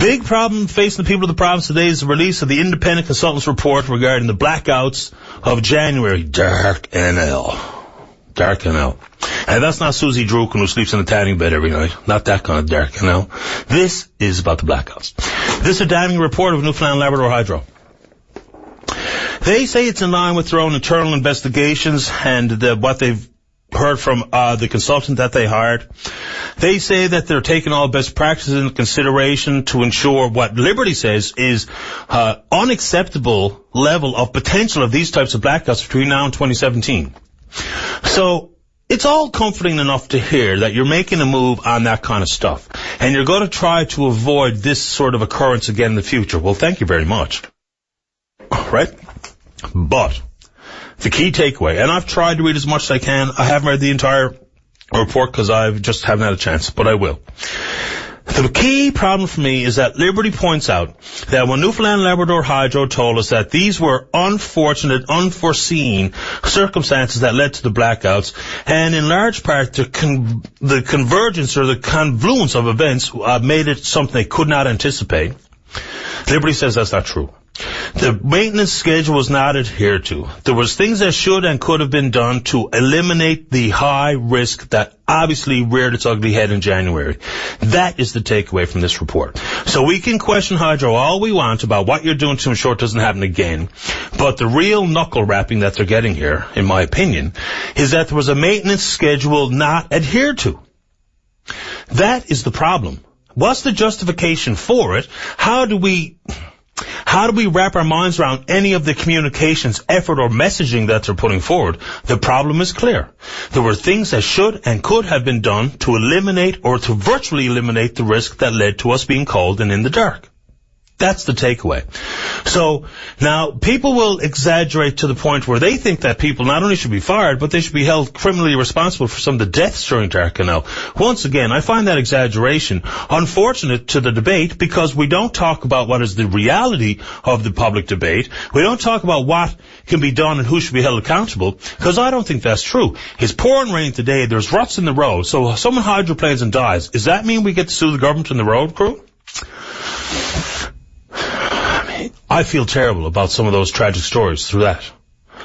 Big problem facing the people of the province today is the release of the independent consultants report regarding the blackouts of January. DarkNL. And that's not Susie Druken who sleeps in a tanning bed every night. Not that kind of DarkNL. This is about the blackouts. This is a damning report of Newfoundland Labrador Hydro. They say it's in line with their own internal investigations and what they've heard from the consultant that they hired. They say that they're taking all best practices into consideration to ensure what Liberty says is unacceptable level of potential of these types of blackouts between now and 2017. So it's all comforting enough to hear that you're making a move on that kind of stuff, and you're going to try to avoid this sort of occurrence again in the future. Well, thank you very much. Right? But the key takeaway, and I've tried to read as much as I can. I haven't read the entire report because I just haven't had a chance, but I will. The key problem for me is that Liberty points out that when Newfoundland Labrador Hydro told us that these were unfortunate, unforeseen circumstances that led to the blackouts, and in large part the convergence or the confluence of events made it something they could not anticipate, Liberty says that's not true. The maintenance schedule was not adhered to. There was things that should and could have been done to eliminate the high risk that obviously reared its ugly head in January. That is the takeaway from this report. So we can question Hydro all we want about what you're doing to ensure it doesn't happen again, but the real knuckle wrapping that they're getting here, in my opinion, is that there was a maintenance schedule not adhered to. That is the problem. What's the justification for it? How do we wrap our minds around any of the communications, effort, or messaging that they're putting forward? The problem is clear. There were things that should and could have been done to eliminate or to virtually eliminate the risk that led to us being cold and in the dark. That's the takeaway. So now people will exaggerate to the point where they think that people not only should be fired, but they should be held criminally responsible for some of the deaths during DarkNL. Once again, I find that exaggeration unfortunate to the debate because we don't talk about what is the reality of the public debate. We don't talk about what can be done and who should be held accountable, because I don't think that's true. It's pouring rain today. There's ruts in the road. So if someone hydroplanes and dies, does that mean we get to sue the government and the road crew? I feel terrible about some of those tragic stories through that.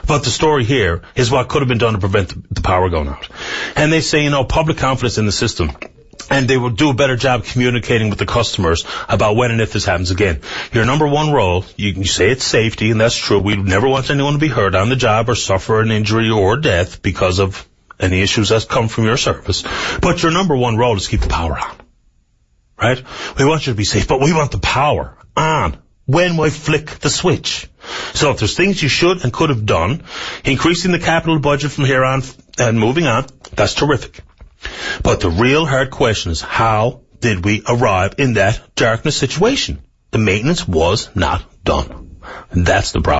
But the story here is what could have been done to prevent the power going out. And they say, public confidence in the system. And they will do a better job communicating with the customers about when and if this happens again. Your number one role, you say it's safety, and that's true. We never want anyone to be hurt on the job or suffer an injury or death because of any issues that come from your service. But your number one role is to keep the power on. Right? We want you to be safe, but we want the power on when we flick the switch. So if there's things you should and could have done, increasing the capital budget from here on and moving on, that's terrific. But the real hard question is, how did we arrive in that darkness situation? The maintenance was not done. That's the problem.